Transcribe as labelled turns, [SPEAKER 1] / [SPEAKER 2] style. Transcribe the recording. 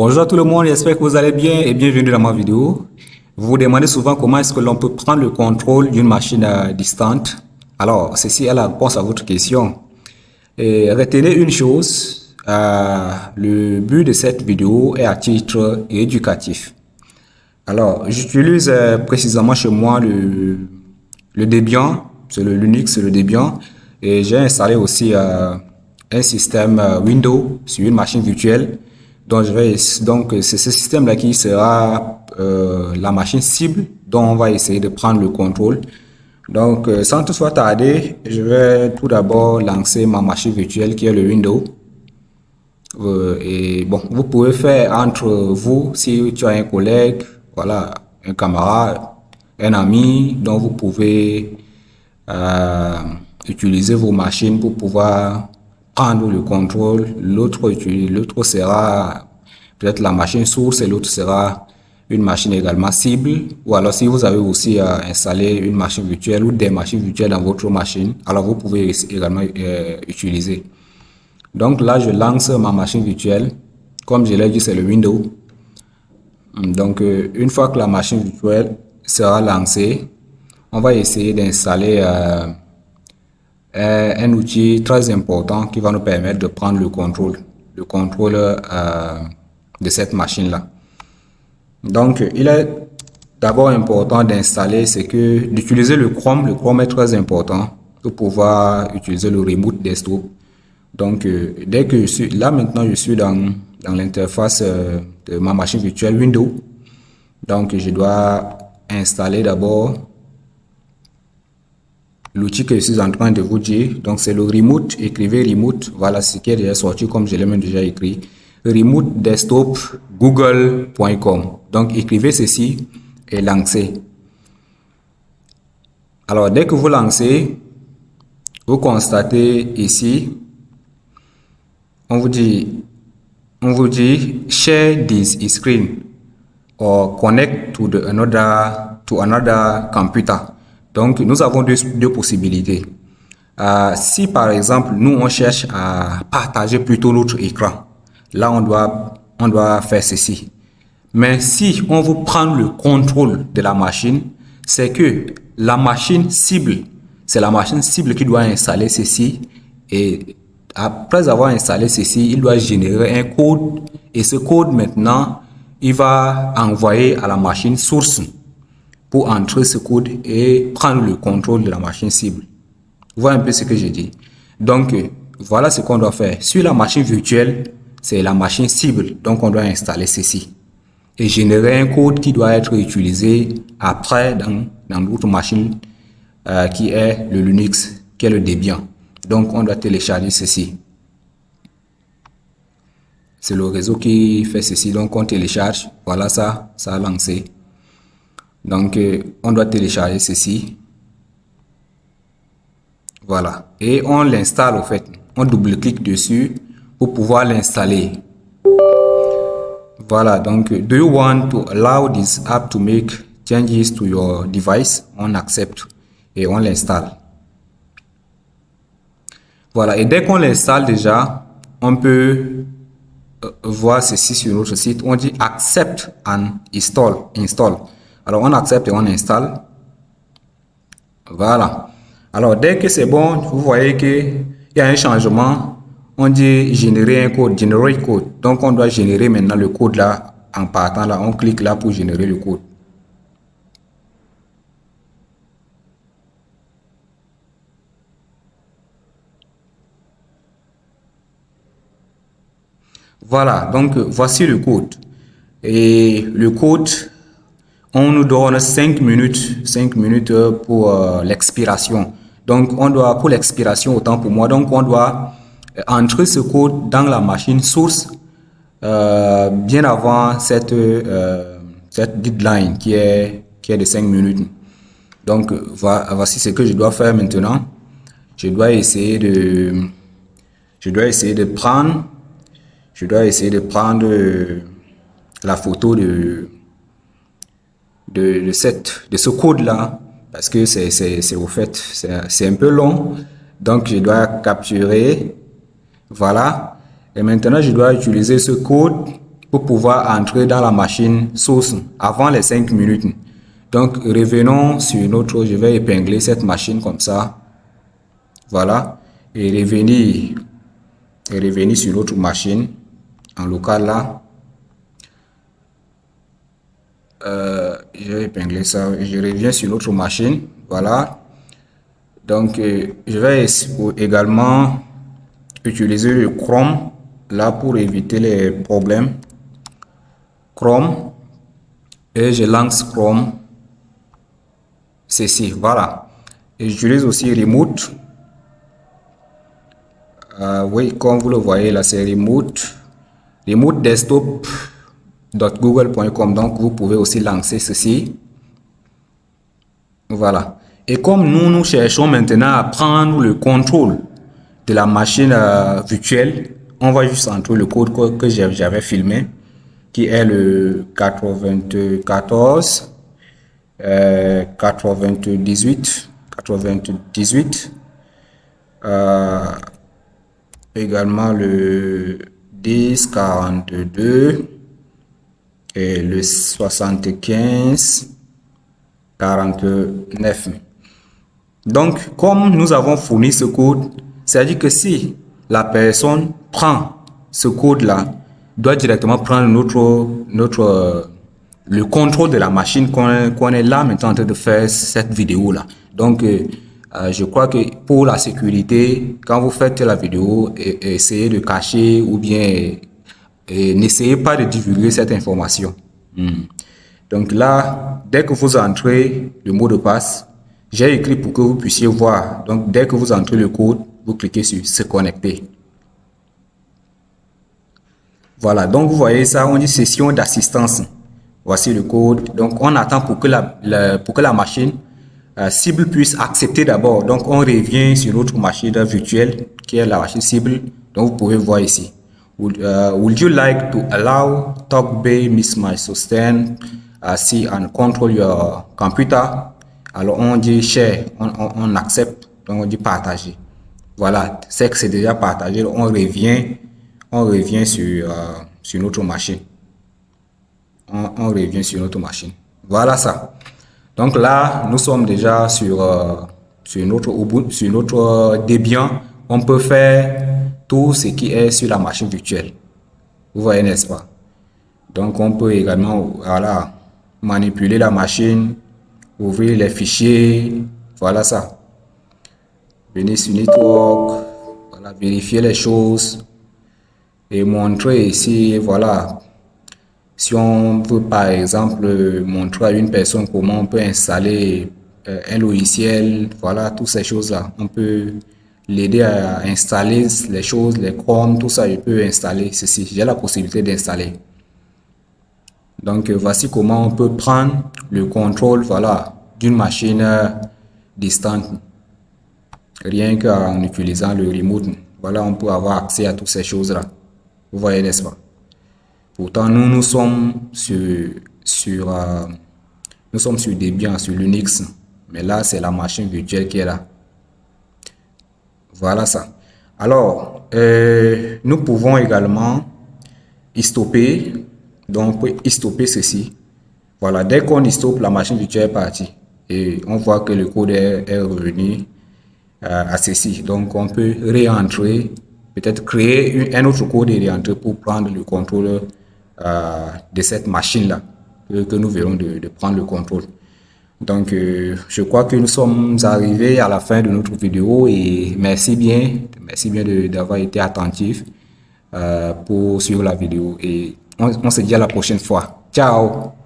[SPEAKER 1] Bonjour à tout le monde, j'espère que vous allez bien et bienvenue dans ma vidéo. Vous vous demandez souvent comment est-ce que l'on peut prendre le contrôle d'une machine distante. Alors, ceci est la réponse à votre question. Et retenez une chose, le but de cette vidéo est à titre éducatif. Alors, j'utilise précisément chez moi le Debian, c'est le Linux, c'est le Debian, et j'ai installé aussi un système Windows sur une machine virtuelle. Donc, c'est ce système-là qui sera la machine cible dont on va essayer de prendre le contrôle. Donc, sans toutefois tarder, je vais tout d'abord lancer ma machine virtuelle qui est le Windows. Et bon, vous pouvez faire entre vous, si tu as un collègue, voilà, un camarade, un ami, dont vous pouvez utiliser vos machines pour pouvoir prendre le contrôle. L'autre sera peut-être la machine source et l'autre sera une machine également cible. Ou alors si vous avez aussi installé une machine virtuelle ou des machines virtuelles dans votre machine, alors vous pouvez également utiliser. Donc là, je lance ma machine virtuelle. Comme je l'ai dit, c'est le Windows. Donc une fois que la machine virtuelle sera lancée, on va essayer d'installer un outil très important qui va nous permettre de prendre le contrôle de cette machine-là. Donc, il est d'abord important d'installer, d'utiliser le Chrome. Le Chrome est très important pour pouvoir utiliser le Remote Desktop. Donc, dès que je suis là, maintenant, je suis dans l'interface de ma machine virtuelle Windows. Donc, je dois installer d'abord l'outil que je suis en train de vous dire. Donc, c'est le Remote. Écrivez Remote. Voilà ce qui est déjà sorti comme je l'ai même déjà écrit. Remote Desktop google.com. Donc, écrivez ceci et lancez. Alors, dès que vous lancez, vous constatez ici, on vous dit share this screen or connect to another computer. Donc, nous avons deux possibilités. Si par exemple, nous on cherche à partager plutôt notre écran, là on doit faire ceci. Mais si on veut prendre le contrôle de la machine, c'est que la machine cible, c'est la machine cible qui doit installer ceci. Et après avoir installé ceci, il doit générer un code. Et ce code maintenant, il va envoyer à la machine source pour entrer ce code et prendre le contrôle de la machine cible. Vous voyez un peu ce que j'ai dit. Donc, voilà ce qu'on doit faire. Sur la machine virtuelle, c'est la machine cible. Donc, on doit installer ceci. Et générer un code qui doit être utilisé après dans l'autre machine qui est le Linux, qui est le Debian. Donc, on doit télécharger ceci. C'est le réseau qui fait ceci. Donc, on télécharge. Voilà ça a lancé. Donc, on doit télécharger ceci. Voilà. Et on l'installe au fait. On double-clique dessus pour pouvoir l'installer. Voilà. Donc, do you want to allow this app to make changes to your device? On accepte et on l'installe. Voilà. Et dès qu'on l'installe déjà, on peut voir ceci sur notre site. On dit accept and install. Alors, on accepte et on installe. Voilà. Alors, dès que c'est bon, vous voyez qu'il y a un changement. On dit générer un code, generate code. Donc, on doit générer maintenant le code là en partant là. On clique là pour générer le code. Voilà. Donc, voici le code. Et le code, on nous donne 5 minutes pour l'expiration. Donc, pour l'expiration, autant pour moi, donc on doit entrer ce code dans la machine source bien avant cette deadline qui est de 5 minutes. Donc, voici ce que je dois faire maintenant. Je dois essayer de prendre la photo de ce code là, parce que c'est au fait c'est un peu long. Donc je dois capturer, voilà, et maintenant je dois utiliser ce code pour pouvoir entrer dans la machine source avant les 5 minutes. Donc, revenons sur notre, je vais épingler cette machine comme ça. Voilà. Et revenir sur notre machine en local là. Je vais épingler ça. Je reviens sur notre machine. Voilà. Donc, je vais également utiliser le Chrome là pour éviter les problèmes. Chrome. Et je lance Chrome. Ceci. Voilà. Et j'utilise aussi Remote. Oui, comme vous le voyez là, c'est Remote desktop.google.com. Donc, vous pouvez aussi lancer ceci. Voilà. Et comme nous cherchons maintenant à prendre le contrôle de la machine virtuelle, on va juste entrer le code que j'avais filmé, qui est le 94 98 également le 10 42 et le 75 49. Donc, comme nous avons fourni ce code, c'est-à-dire que si la personne prend ce code-là, doit directement prendre le contrôle de la machine qu'on est là maintenant en train de faire cette vidéo-là. Donc, je crois que pour la sécurité, quand vous faites la vidéo, essayez de cacher ou bien n'essayez pas de divulguer cette information. Donc là, dès que vous entrez le mot de passe, j'ai écrit pour que vous puissiez voir. Donc, dès que vous entrez le code, vous cliquez sur se connecter. Voilà, donc vous voyez ça, on dit session d'assistance. Voici le code. Donc, on attend pour que la machine cible puisse accepter d'abord. Donc, on revient sur notre machine virtuelle qui est la machine cible. Donc, vous pouvez voir ici. Would you like to allow TalkBay Mismatch Sustain see and control your computer? Alors, on dit share, on accepte. Donc, on dit partager. Voilà, c'est que c'est déjà partagé. On revient sur notre machine. On revient sur notre machine. Voilà ça. Donc là, nous sommes déjà sur notre Debian. On peut faire tout ce qui est sur la machine virtuelle. Vous voyez, n'est-ce pas? Donc, on peut également manipuler la machine, ouvrir les fichiers. Voilà ça. Venir sur Network. Voilà, vérifier les choses. Et montrer ici, voilà, si on veut par exemple montrer à une personne comment on peut installer un logiciel, voilà, toutes ces choses-là. On peut l'aider à installer les choses, les Chrome, tout ça, je peux installer ceci. J'ai la possibilité d'installer. Donc, voici comment on peut prendre le contrôle, voilà, d'une machine distante. Rien qu'en utilisant le remote. Voilà, on peut avoir accès à toutes ces choses-là. Vous voyez, n'est-ce pas? Pourtant, nous sommes sur Debian, sur Linux. Mais là, c'est la machine virtuelle qui est là. Voilà ça. Alors, nous pouvons également stopper. Donc, on peut stopper ceci. Voilà, dès qu'on stoppe, la machine virtuelle est partie. Et on voit que le code est revenu à ceci. Donc, on peut réentrer. Peut-être créer un autre code et réentrer pour prendre le contrôle de cette machine-là, que nous verrons de prendre le contrôle. Donc, je crois que nous sommes arrivés à la fin de notre vidéo et merci bien d'avoir été attentif pour suivre la vidéo et on se dit à la prochaine fois. Ciao!